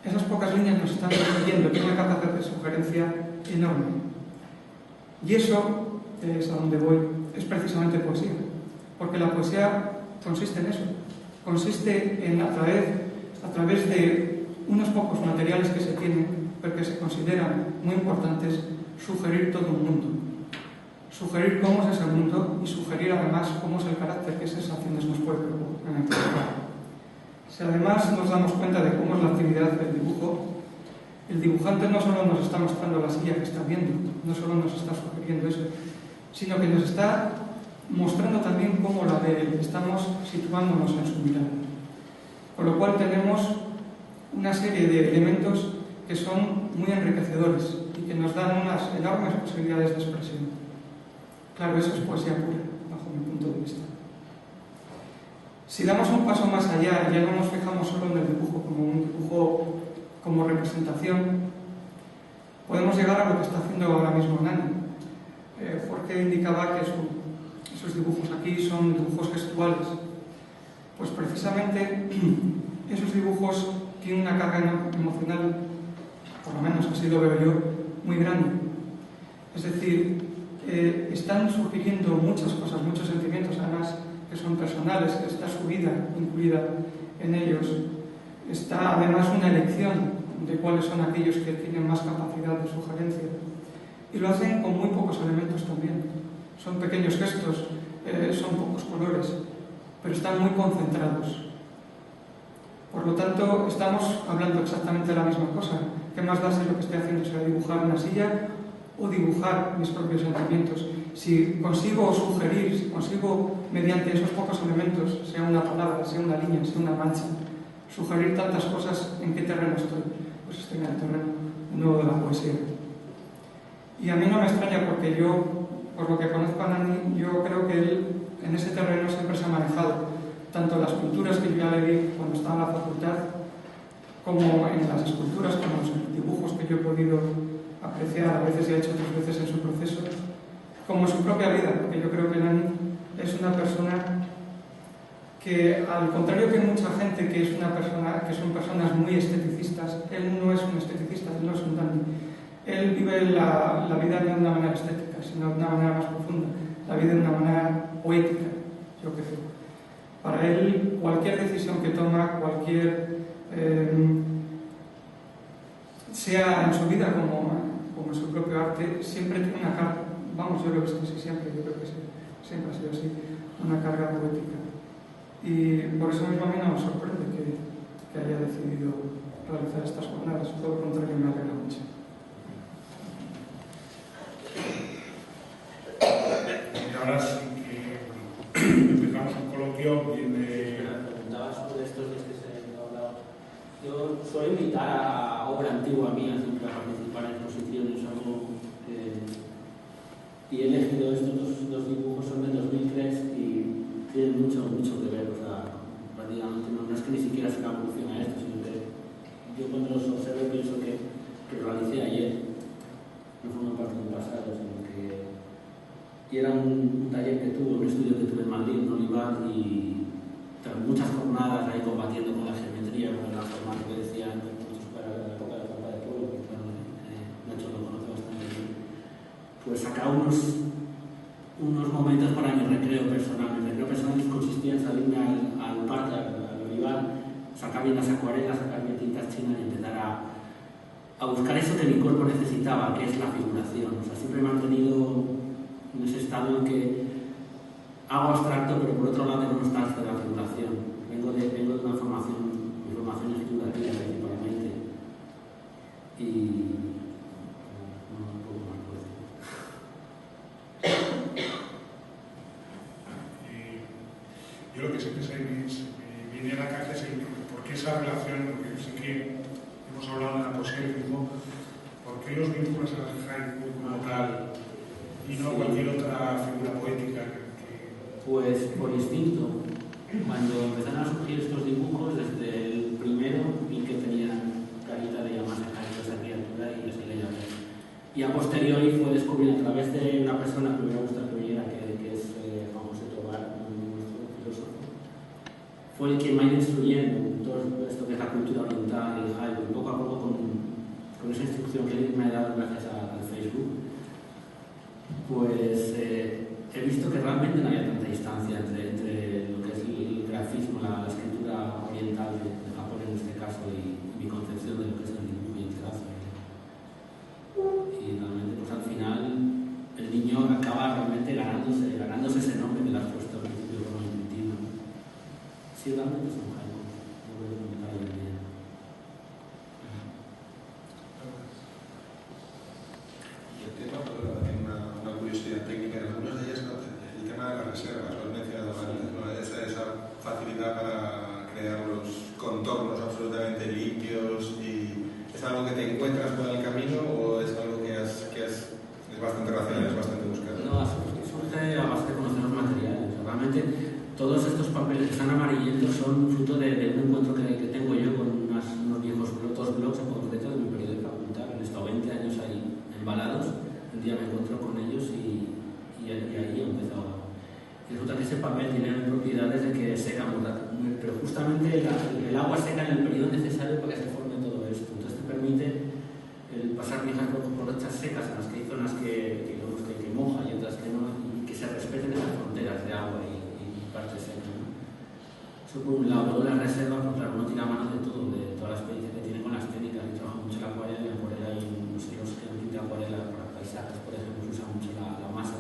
Esas pocas líneas nos están sugiriendo, tiene una capacidad de sugerencia enorme. Y eso, es a donde voy, es precisamente poesía. Porque la poesía consiste en eso. Consiste en, a través de unos pocos materiales que se tienen, pero que se consideran muy importantes, sugerir todo un mundo. Sugerir cómo es ese mundo y sugerir además cómo es el carácter que esas acciones nos pueden provocar. Si además nos damos cuenta de cómo es la actividad del dibujo, el dibujante no solo nos está mostrando la silla que está viendo, no solo nos está sugiriendo eso, sino que nos está mostrando también cómo la ve él. Estamos situándonos en su mirada. Con lo cual tenemos una serie de elementos que son muy enriquecedores y que nos dan unas enormes posibilidades de expresión. Claro, eso es poesía pura, bajo mi punto de vista. Si damos un paso más allá, ya no nos fijamos solo en el dibujo como un dibujo como representación, podemos llegar a lo que está haciendo ahora mismo Nani. Jorge indicaba que esos dibujos aquí son dibujos gestuales. Pues precisamente esos dibujos tienen una carga emocional, por lo menos así lo veo yo, muy grande. Es decir, están sugiriendo muchas cosas, muchos sentimientos además que son personales, está su vida incluida en ellos. Está además una elección de cuáles son aquellos que tienen más capacidad de sugerencia. Y lo hacen con muy pocos elementos también. Son pequeños gestos, son pocos colores, pero están muy concentrados. Por lo tanto, estamos hablando exactamente de la misma cosa. ¿Qué más da si lo que estoy haciendo sea dibujar una silla o dibujar mis propios sentimientos? Si consigo sugerir, si consigo mediante esos pocos elementos, sea una palabra, sea una línea, sea una mancha, sugerir tantas cosas, ¿en qué terreno estoy? Pues estoy en el terreno nuevo de la poesía. Y a mí no me extraña porque yo, por lo que conozco a Nani, yo creo que él en ese terreno siempre se ha manejado, tanto en las pinturas que yo ya le vi cuando estaba en la facultad, como en las esculturas, como en los dibujos que yo he podido apreciar, a veces y he hecho otras veces en su proceso, como en su propia vida, porque yo creo que Nani es una persona que, al contrario que mucha gente que son personas muy esteticistas, él no es un esteticista, él no es un dandy. Él vive la vida no de una manera estética, sino de una manera más profunda, la vida de una manera poética, yo creo. Para él, cualquier decisión que toma, sea en su vida como en su propio arte, siempre tiene una carga. Vamos, yo lo he visto así siempre, yo creo que siempre ha sido así, una carga poética. Y por eso mismo a mí no me sorprende que haya decidido realizar estas jornadas, todo lo contrario, me alegra mucho. Y ahora sí que empezamos un coloquio bien de... Preguntaba sobre estos días que se han hablado. Yo suelo invitar a obra antigua mía siempre a participar en exposiciones o algo. Y he elegido estos dos dibujos, son de 2003 y tienen mucho que ver. O sea, prácticamente no es que ni siquiera sea una evolución a esto, sino que yo cuando los observo pienso que lo realicé ayer. No forma parte del pasado, sino que... Y era un taller que tuve, un estudio que tuve en Madrid, en Olivar, y tras muchas jornadas ahí combatiendo con la geometría, con la forma que decían para la época de Pampa de Pueblo, que bueno, Nacho lo conoce bastante bien. Pues sacaba unos momentos para mi recreo personal. Mi recreo personal consistía en salirme al parque, al Olivar, sacar bien las acuarelas, sacar bien tintas chinas y empezar a buscar eso que mi cuerpo necesitaba, que es la figuración. O sea, siempre me he mantenido en ese estado en que hago abstracto, pero por otro lado tengo nostalgia de la figuración. Vengo de una formación, mi formación es figurativa principalmente. Y... no puedo más puedo decir. Yo lo que siempre se me viene a la cabeza es por qué esa relación, porque sí que hemos hablado de la poesía y el dibujo, ¿por qué los vínculos a las haiku como tal y no cualquier otra figura poética? Pues por instinto. Cuando empezaron a surgir estos dibujos, desde el primero vi que tenían carita de llamarse haiku esa criatura y así le llamé. Y a posteriori fue descubrir a través de una persona que me gusta que viniera, que es Juan José Tobar, nuestro filósofo. Fue el que me ha ido instruyendo todo esto que es la cultura oriental, el haiku, y poco a poco con esa instrucción que él me ha dado gracias al Facebook, pues he visto que realmente no había tanta distancia entre lo que es el grafismo, la escritura oriental de Japón en este caso y mi concepción de lo que es el dibujo y el trazo. Y realmente, pues al final, el niño acaba realmente ganándose ese nombre que le has puesto al principio como intuitivo. Sí, realmente es un haiku. No puedo comentar hoy en día. Yo entiendo una curiosidad técnica en algunas de ellas, el tema de las reservas, lo has mencionado antes, ¿no? Esa facilidad para crear los contornos absolutamente limpios. Y ¿es algo que te encuentras por el camino o es algo que es bastante racional, es bastante buscado? No, surge a base de conocer los materiales. Realmente todos estos papeles que están amarillentos son fruto de un encuentro que tengo yo con unos viejos blogs en concreto de mi periodo de facultad. He estado 20 años ahí embalados. Un día me encuentro con ellos y ahí he empezado. Y resulta que ese papel tiene propiedades de que seca muy rápido, pero justamente el agua seca en el periodo necesario para que se forme todo esto. Entonces te permite pasar viejas por brochas secas en las que hay zonas que moja y otras que no, y que se respeten esas fronteras de agua y partes secas, ¿no? Eso por un lado. Luego las reservas, pues claro, uno tira mano de todo, de toda la experiencia que tiene con las técnicas. Yo trabajo mucho la acuarela y la acuarela y museos que no pintan acuarela para paisajes, por ejemplo, se usa mucho la masa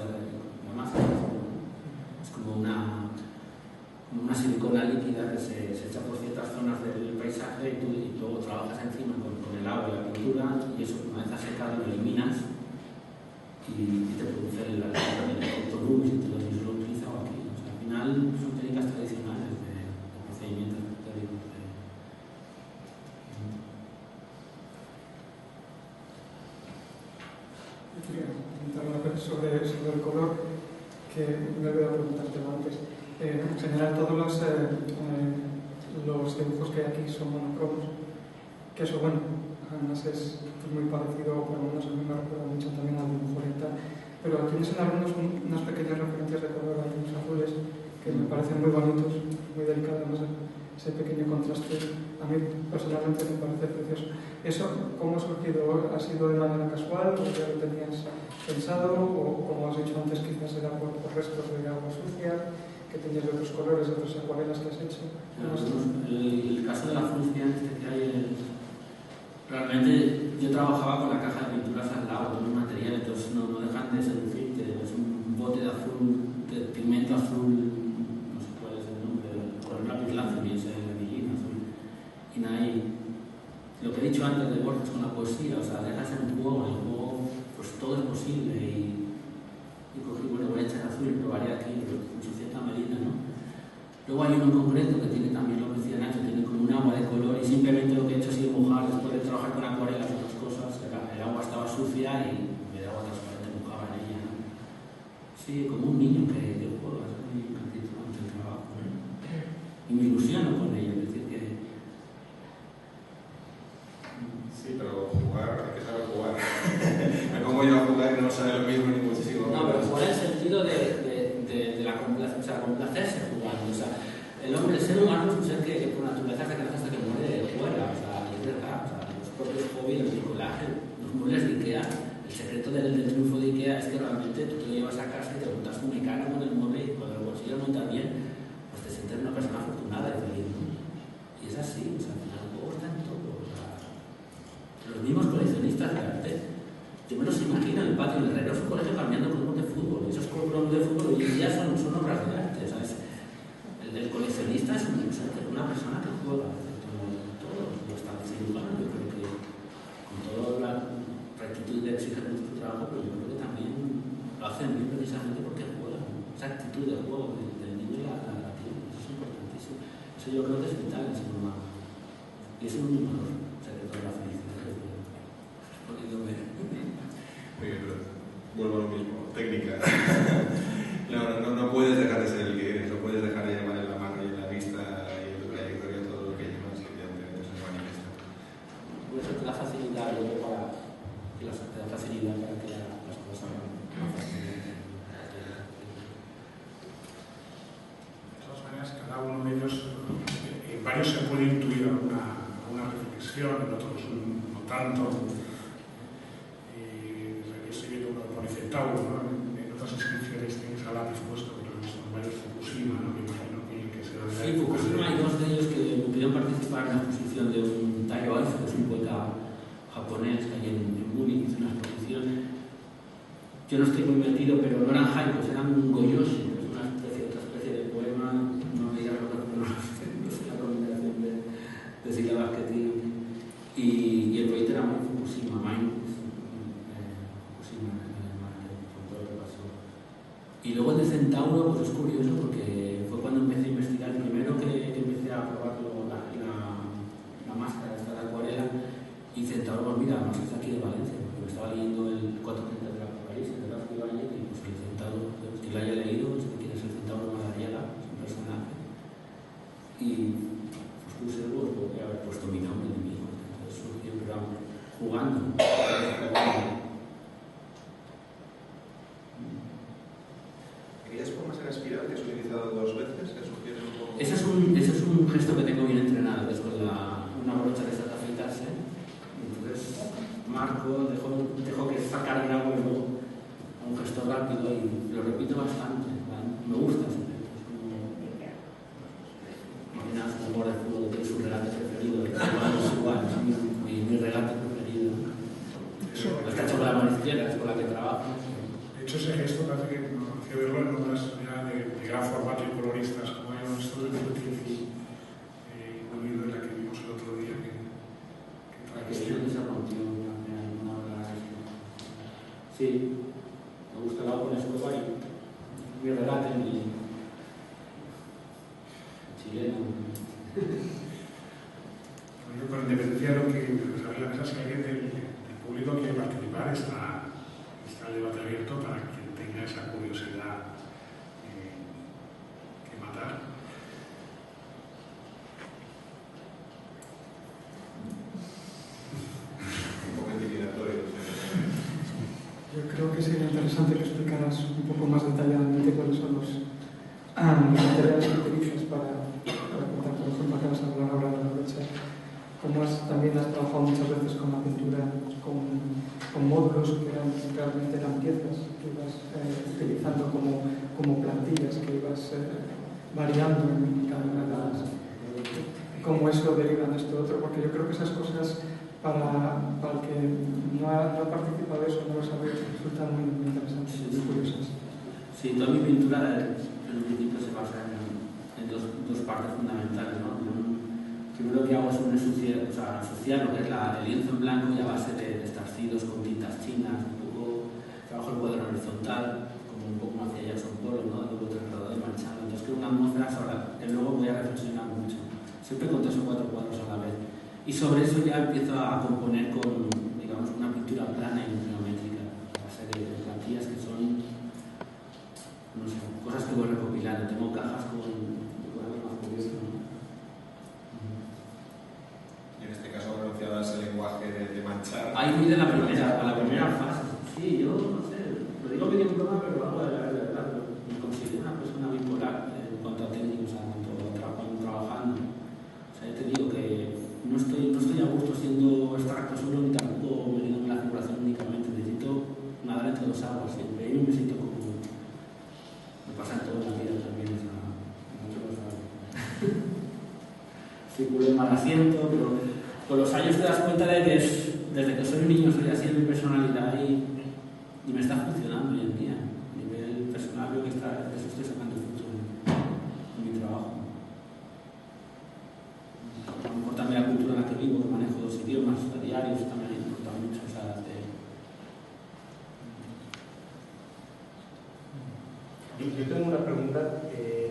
es como una silicona líquida que se echa por ciertas zonas del paisaje pintura y eso una vez has secado lo eliminas y te produce el autolux y todo eso lo utilizado aquí. O sea, al final son técnicas tradicionales de procedimientos técnicos. Quería comentar una cosa sobre el color que me olvidé preguntarte antes. En general, todos los dibujos que hay aquí son monocromos, que eso, bueno, además es muy parecido, por lo menos a mí me recuerda mucho también al dibujo oriental, pero tienes en algunos unas pequeñas referencias de color, hay unos azules que me parecen muy bonitos, muy delicados, no sé, ese pequeño contraste, a mí personalmente me parece precioso. ¿Eso cómo ha surgido? ¿Ha sido de manera casual o ya lo tenías pensado? ¿O como has dicho antes, quizás era por restos de agua sucia, que tenías de otros colores, de otras acuarelas que has hecho? El caso de la fruncia que hay, realmente yo trabajaba con la caja de pinturas al lado, con un material, entonces no dejan de seducirte. Es un bote de azul, de pigmento azul, no sé cuál es el nombre, con un lápiz láser y ese anillín azul. Y nada, lo que he dicho antes de Borges con la poesía, o sea, dejas en un juego, en el juego pues todo es posible y cogí, bueno, voy a echar azul y probaré aquí, en su cierta medida, ¿no? Luego hay uno en concreto que tiene también lo que decía Nacho, tiene como un agua de color y simplemente lo que he hecho ha sido mojar, después de trabajar con acuarelas y otras cosas, el agua estaba sucia y me daba transparente, mojaba en ella, ¿no? Sí, como un niño que juega, es muy gratificante el trabajo, ¿no? Y me ilusiono con ello, es decir que... Sí, pero jugar, hay que saber jugar. Me pongo yo a jugar y no sabe lo mismo ni muchísimo. No, pero jugar en el sentido de la complacencia, o sea, complacerse jugando. O sea, el hombre, el ser humano es un ser que por naturaleza se nace hasta que muere juega. O sea, es verdad. O sea, los propios hobbies, el bricolaje, los muebles de Ikea, el secreto del triunfo de Ikea es que realmente tú te lo llevas a casa y te montas tu mecánico con el mueble y cuando lo consigues montar bien, pues te sientes una persona afortunada y feliz, ¿no? Y es así, o sea, al final el juego está en todo. O sea, los mismos coleccionistas de arte. Yo me los imagino en el patio del Herrero, su colegio cambiando cromos de fútbol. Esos cromos de fútbol hoy en día son obras de arte, ¿sabes? El coleccionista es una persona que juega. Todo lo está cirujano, yo creo que con toda la rectitud de exigir nuestro trabajo, pero yo creo que también lo hacen bien precisamente porque juegan. Esa actitud de juego del niño la tiene, eso es importantísimo. Eso yo creo que es vital en el ser humano. Y es uno de los secretos de la felicidad. Porque yo vuelvo a lo mismo, técnica. No puedes dejar de ser el que eres, no puedes dejar de llevar en la mano y en la vista y en tu trayectoria todo lo que llevas y evidentemente eso se manifiesta. Pues eso te da facilidad luego para que las cosas salgan más fácilmente. De todas maneras, cada uno de ellos, en varios se puede intuir alguna reflexión, en otros no tanto. Centauro, ¿no? En otras inscripciones tienes a lápiz puesto, pero son varios Fukushima, ¿no? Me imagino que será de la Sí, Fukushima hay dos de ellos que me pidieron participar en la exposición de un Taiyo Aifu, que es un poeta japonés que hay en Múnich, hizo una exposición. Yo no estoy muy metido, pero no eran haikus, eran goyoshi, que es otra especie de poema, no me digas lo que no sé la combinación de sílabas que tiene. Y el proyecto era muy Fukushima, Y luego el de Centauro, pues es curioso porque fue cuando empecé a investigar, el primero que empecé a probar la máscara esta de acuarela, y Centauro, pues mira, además es aquí de Valencia, porque me estaba leyendo el 400 de la París, de Rafa Ibáñez, y pues el Centauro, que lo haya leído, si quién es el Centauro Madariaga, es un personaje, y pues puse luego, podría haber puesto mi nombre de mí, entonces surgió, pero jugando. ¿Aquellas formas en espiral que has utilizado dos veces? Que sugieren un poco... Ese es un gesto que tengo bien entrenado, que es con una brocha de esta afeitarse. Entonces marco, dejo que sacar el agua y luego a un gesto rápido y lo repito bastante. ¿Vale? Me gusta ese gesto. Es como... Imaginas un jugador de fútbol que tiene su regate preferido. Es igual, es mi regate preferido. Lo está hecho con la mano izquierda, es con la que trabajo. De hecho, ese gesto parece que verlo en obras ya de gran formato y coloristas, como hay un estudio de Lutifi incluido en la que vimos el otro día que se rompió. Sí, me gusta el agua con escoba y mi relato en mi chileno. Yo, con independencia de lo que sabéis la mesa, si alguien del público quiere participar, está el debate abierto para quien tenga esa curiosidad que matar. Yo creo que sería interesante que explicaras un poco más detalladamente cuáles son los materiales que utilizas para contar, por ejemplo, que vas a hablar ahora de la brocha. Como también has trabajado muchas veces con la pintura, con módulos que realmente eran piezas que ibas utilizando como plantillas, que ibas variando en cada una de las. Cómo eso deriva en esto otro, porque yo creo que esas cosas, para el que no ha participado de eso, no lo sabe, resultan muy interesantes y muy curiosas. Sí, toda mi pintura en un principio se basa en dos partes fundamentales, ¿no? Primero lo que hago es asociar lo que es el lienzo en blanco y a base de estarcidos con tintas chinas, un poco trabajo el cuadro horizontal, como un poco más hacia Jackson Pollock, ¿no? Luego tratado de manchado. Entonces creo una atmósfera sobre que luego voy a reflexionar mucho, siempre con 3 o 4 cuadros a la vez. Y sobre eso ya empiezo a componer con, digamos, una pintura plana y geométrica, a base de plantillas que son, no sé, cosas que voy recopilando. Tengo cajas con cuadros más curiosos, ¿no? Y en este caso renunciado a ese lenguaje de manchar. Ahí muy de la primera fase. Sí, yo no sé, lo digo que tiene un problema, pero algo de la verdad. Me considero una persona bipolar en cuanto a técnicos, cuando trabajando. O sea, yo te digo que no estoy a gusto siendo abstracto solo, ni tampoco metiéndome en la figuración únicamente. Necesito nadar entre dos aguas. Y ahí me siento como. Me pasa en toda la vida también. Mucho lo sabe. Circulo de mal asiento, pero con los años te das cuenta de que desde que soy un niño soy así en mi personalidad y me está funcionando hoy en día. A nivel personal, creo que eso estoy sacando fruto en mi trabajo. A lo mejor también la cultura en la que vivo, que manejo 2 idiomas a diario, eso también importa mucho. O sea, Yo tengo una pregunta,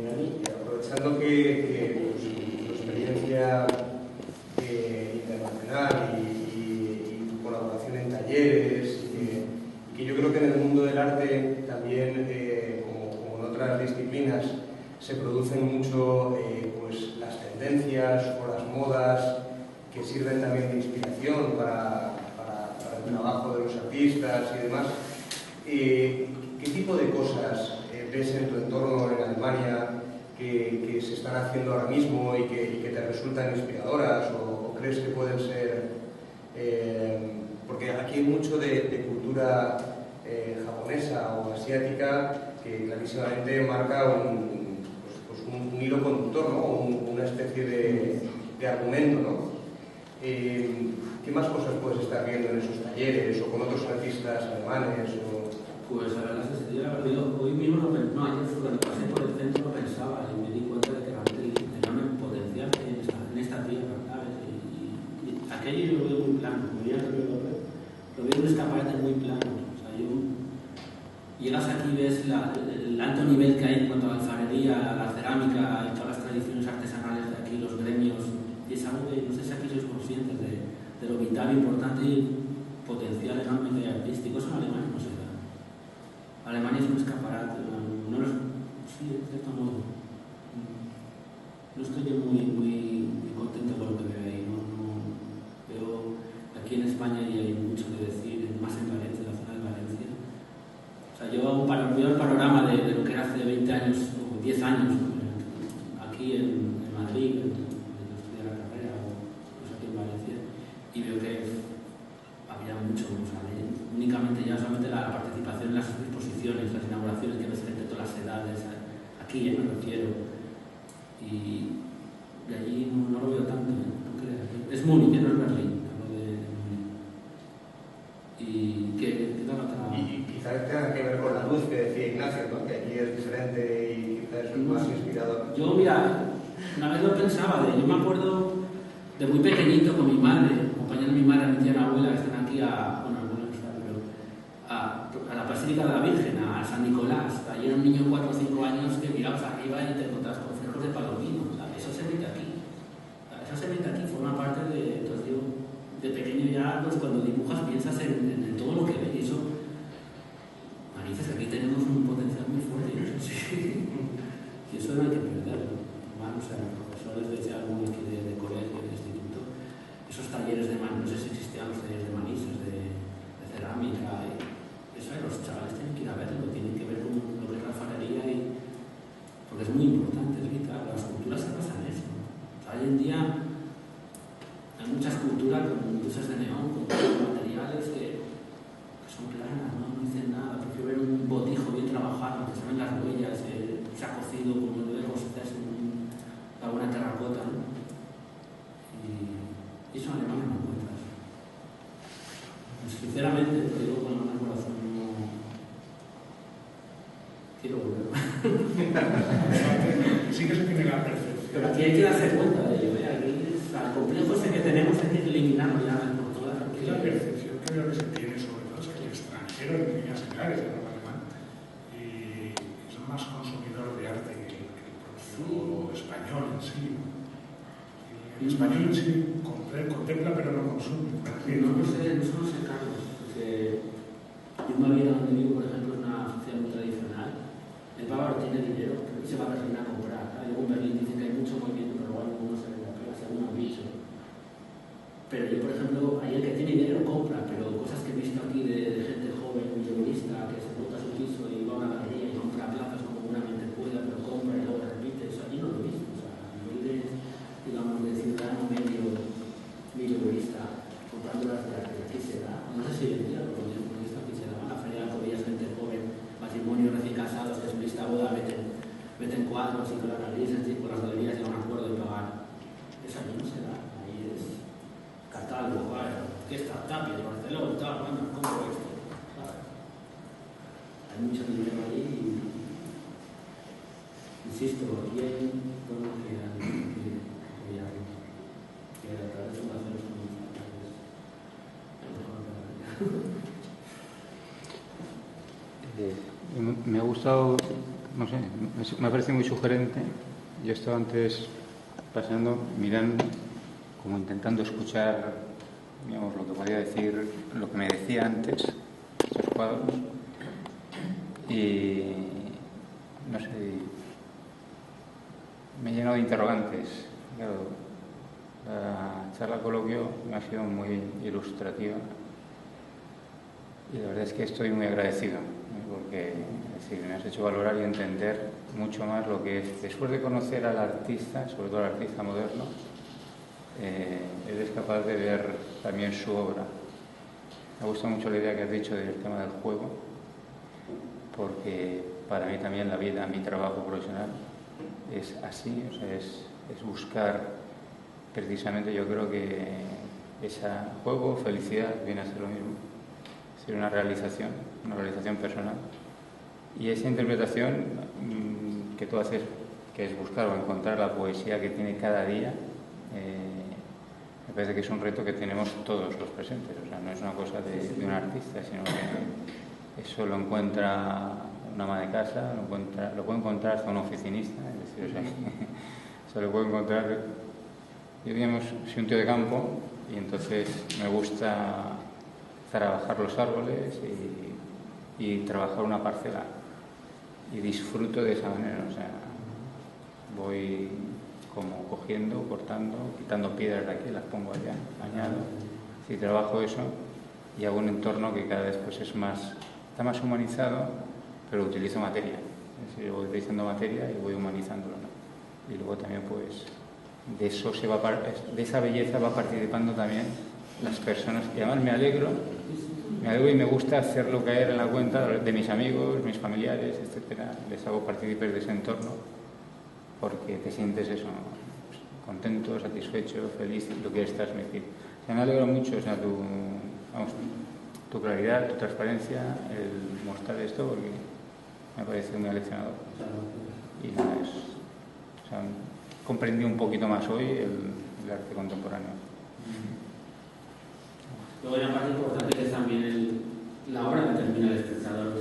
Nani, aprovechando que tu experiencia internacional y tu colaboración en talleres, que yo creo que en el mundo del arte también, como en otras disciplinas, se producen mucho pues las tendencias o las modas que sirven también de inspiración para el trabajo de los artistas y demás. ¿Qué tipo de cosas ves en tu entorno en Alemania que se están haciendo ahora mismo y que te resultan inspiradoras o crees que pueden ser? Porque aquí hay mucho de cultura japonesa o asiática que clarísimamente marca un hilo conductor, ¿no? Una especie de argumento, ¿no? ¿Qué más cosas puedes estar viendo en esos talleres o con otros artistas alemanes? Pues la verdad es que hoy mismo ayer cuando pasé por el centro pensaba y me di cuenta de que realmente el enorme potencial que hay en esta tierra, ¿sabes? Y aquello yo lo veo muy plano, como ya lo veo en un escaparate muy plano. O sea, llegas aquí y ves el alto nivel que hay en cuanto a la alfarería, la cerámica y todas las tradiciones artesanales de aquí, los gremios, y es algo que no sé si aquí sois conscientes de lo vital, importante y potencial enorme que hay artístico. Eso en Alemania no se da. Alemania es un escaparate, sí, de cierto modo. No estoy yo muy contento con lo que veo ahí. Veo aquí en España y hay mucho que decir, más en Valencia, en la zona de Valencia. O sea, yo veo el panorama de lo que era hace 20 años o 10 años, aquí en Madrid, donde estudié la carrera, o pues aquí en Valencia, y veo que había mucho, o sea, únicamente ya solamente la participación en las exposiciones, las inauguraciones que ves gente de todas las edades, aquí me refiero, y de allí no lo veo tanto, no creas. Es Múnich, no es Berlín, hablo de Múnich. ¿Y qué tal otra? Y quizás tenga que ver con la luz que decía Ignacio, ¿no? Que aquí es diferente y quizás es más inspirador. Yo, mira, una vez lo pensaba, yo me acuerdo de muy pequeñito con mi madre, acompañando a mi madre, a mi tía, a mi abuela, que están aquí Basílica de la Virgen, a San Nicolás. Allí era un niño de 4 o 5 años que mirabas arriba y te encontrabas con frescos de Palomino. O sea, eso se mete aquí. Eso se mete aquí, forma parte de... Entonces digo, de pequeño ya, pues cuando dibujas piensas en todo lo que ves. Y eso, narices, aquí tenemos un potencial muy fuerte. Sí. Y eso no hay que perderlo. Bueno, o sea, los profesores de algún aquí de colegio, de instituto, esos talleres de manos, no sé si existían los talleres de manises, de cerámica, eso los chavales tienen que ir a verlo, tienen que ver lo que es la alfarería, porque es muy importante, es vital. Las culturas se basan en eso. O sea, hoy en día hay mucha escultura con luces de neón, con materiales que son planas, no dicen nada. Prefiero ver un botijo bien trabajado, que se ven las huellas, se ha cocido como luego se hace alguna terracota, ¿no? Y eso en Alemania no encuentras. Sinceramente, te digo con el corazón, no quiero volver. Sí que se tiene la percepción. Pero aquí hay que darse cuenta de ello, ¿eh? Aquí el complejo ese que tenemos hay que eliminarlo ya por todas. Aquí la percepción que creo que se tiene, sobre todo, es que el extranjero, en líneas generales, el alemán, es más consumidor de arte que el propio español en sí. El español en sí contempla pero no consume. No sé, Carlos, porque yo me voy a donde vivo, por ejemplo, en una sociedad muy tradicional. El bávaro tiene dinero, pero se va a Berlín a comprar. Luego en Berlín dicen que hay mucho movimiento, pero luego algunos se ven la pega, según han dicho. Pero yo, por ejemplo, hay el que tiene dinero compra, pero cosas que he visto aquí de gente joven, muy egoísta, que se monta su piso y va a una galería y compra plazas como buenamente pueda, pero compra y luego repite, eso allí no lo he visto. O sea, a nivel de, digamos, de ciudadano medio egoísta, comprando las de aquí se da. No sé si hoy en día, pero esto aquí se da. En la feria todavía gente joven, matrimonios recién casados, que es lista boda, meten cuadros y con las galerías, con las galerías llegan a un acuerdo de pagar. Eso allí no se da. Ahí es catálogo, ¿vale? ¿Qué está? Tapia de Barcelona, tal, bueno, ¿cómo esto? ¿Sabes? Hay mucho dinero ahí y, insisto, aquí hay todo lo que a través de fundaciones comunitarias me ha gustado, no sé, me parece muy sugerente. Yo estaba antes pasando, mirando, como intentando escuchar, digamos, lo que podía decir, lo que me decía antes, esos cuadros, y no sé, me he llenado de interrogantes. Claro, la charla coloquio me ha sido muy ilustrativa y la verdad es que estoy muy agradecido, porque es decir, me has hecho valorar y entender mucho más lo que es, después de conocer al artista, sobre todo al artista moderno, eres capaz de ver también su obra. Me gusta mucho la idea que has dicho del tema del juego, porque para mí también la vida, mi trabajo profesional es así, o sea, es buscar precisamente, yo creo que ese juego, felicidad, viene a ser lo mismo, es decir, una realización personal, y esa interpretación que tú haces, que es buscar o encontrar la poesía que tiene cada día, me parece que es un reto que tenemos todos los presentes. O sea, no es una cosa de un artista, sino que eso lo encuentra una ama de casa, lo puede encontrar hasta un oficinista, es decir, o sea, se lo puede encontrar. Yo, digamos, soy un tío de campo y entonces me gusta trabajar los árboles y trabajar una parcela, y disfruto de esa manera. O sea, voy como cogiendo, cortando, quitando piedras de aquí, las pongo allá, añado. Si trabajo eso y hago un entorno que cada vez pues está más humanizado, pero utilizo materia. Es decir, voy utilizando materia y voy humanizándolo, ¿no? Y luego también pues de eso de esa belleza va participando también las personas. Y además me alegro y me gusta hacerlo caer en la cuenta de mis amigos, mis familiares, etcétera. Les hago partícipes de ese entorno, porque te sientes eso, contento, satisfecho, feliz, lo quieres transmitir. O sea, me alegro mucho, o sea, tu claridad, tu transparencia, el mostrar esto, porque me parece muy aleccionador. Y nada, o sea, comprendí un poquito más hoy el arte contemporáneo. Luego hay una parte importante que es también la obra determina el espectador.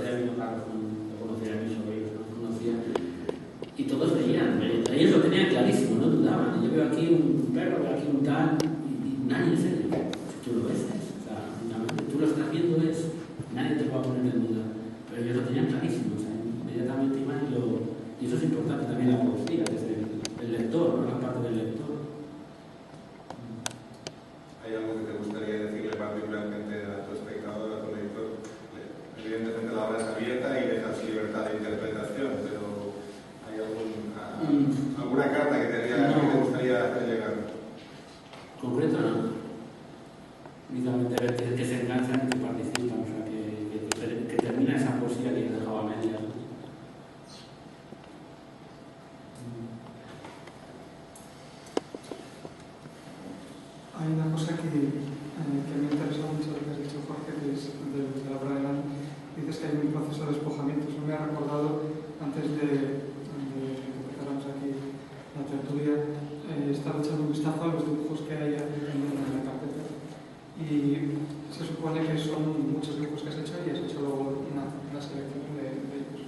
muchos dibujos que has hecho y has hecho luego una selección de ellos.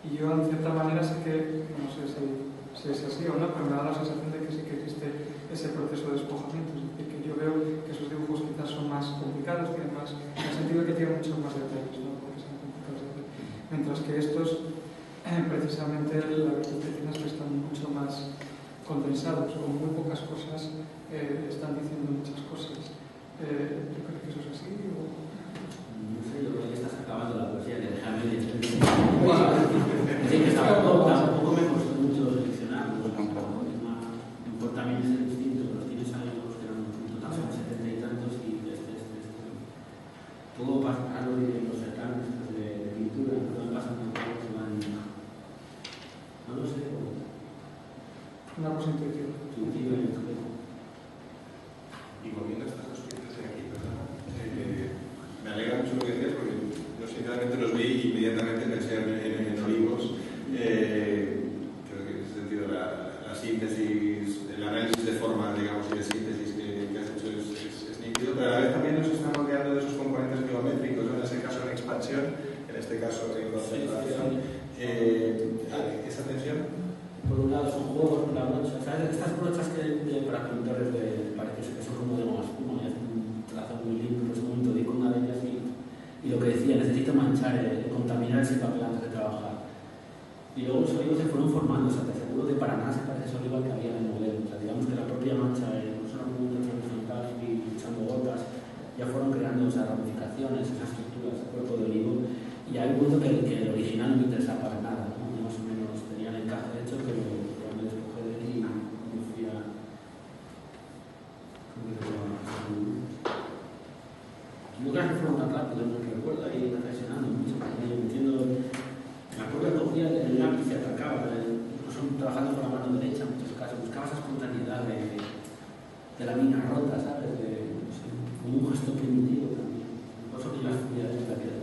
Y yo, en cierta manera, sé que, no sé si es así o no, pero me da la sensación de que sí que existe ese proceso de despojamiento. Es decir, que yo veo que esos dibujos quizás son más complicados, tienen más, en el sentido de que tienen muchos más detalles, ¿no? Porque sean complicados de hacer. Mientras que estos, precisamente, la virtud que tienes que están mucho más condensados, con muy pocas cosas, están diciendo muchas cosas. ¿Tú crees que eso es así? O... No sé, yo creo que estás acabando la poesía, que déjame de decir. Sí, que tampoco me costó mucho seleccionar, me importa a mí ser distinto, pero tienes amigos que eran un total de 70 y tantos y todo pasa a los cercanos de pintura, todo pasa en todo que van. No lo sé. Una cosa intuitiva. Intuitiva y intuitiva. Y volviendo a estas dos piezas de aquí, perdona, me alegra mucho lo que decías porque yo sinceramente los vi y inmediatamente pensé en Olivos. Creo que en ese sentido la síntesis, el análisis de forma, digamos, y de síntesis que has hecho es nítido, pero a la vez también nos están rodeando de esos componentes geométricos, ¿no? En ese caso en expansión, en este caso en concentración. ¿Esa tensión? Por un lado son juegos con la brocha, ¿sabes? Estas brochas para pintores parece que son como de goma espuma, es un trazo muy limpio, es muy metódico una de ellas y lo que decía, necesito manchar, contaminar ese papel antes de trabajar. Y luego los olivos se fueron formando, o sea, te aseguro que para nada se parece ese olivo al que había en el modelo, o sea, digamos que la propia mancha, no solo como un horizontal y echando gotas, ya fueron creando esas ramificaciones, esas estructuras, el cuerpo de olivo, y hay un punto que el original no me interesa para nada, ¿no? Yo más o menos tenía el encaje hecho, pero ya me despojé de él y me fui a... No creo que fueron tan rápido, no recuerdo ahí reflexionando mucho, metiendo... Me acuerdo que cogía el lápiz y atacaba, incluso trabajando con la mano derecha en muchos casos, buscaba esa espontaneidad de la mina rota, ¿sabes? No sé, como un gesto primitivo también, por eso que yo estudiaba en esta vida.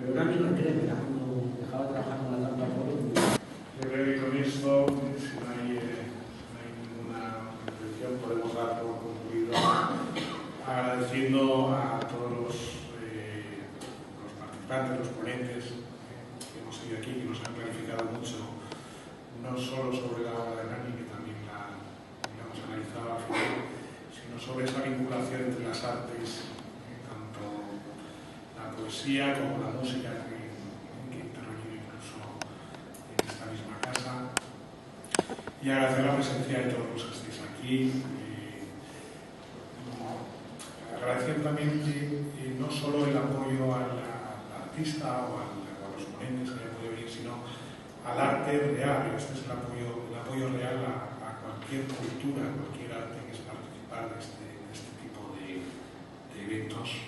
Pero era mi recreo, era cuando dejaba de trabajar con la tapa de polvo. Yo creo que con esto, si no hay ninguna reflexión, podemos dar por concluido agradeciendo a todos los participantes, los ponentes que hemos seguido aquí, que nos han clarificado mucho, no solo sobre la obra de Nani, que también la hemos analizado al final, sino sobre esa vinculación entre las artes, tanto la poesía como la música que interviene incluso en esta misma casa. Y agradecer la presencia de todos los que estéis aquí. Agradecer también no solo el apoyo al artista o a los ponentes que puede venir, sino al arte real. Este es el apoyo real a cualquier cultura, a cualquier arte que es participar de este tipo de eventos.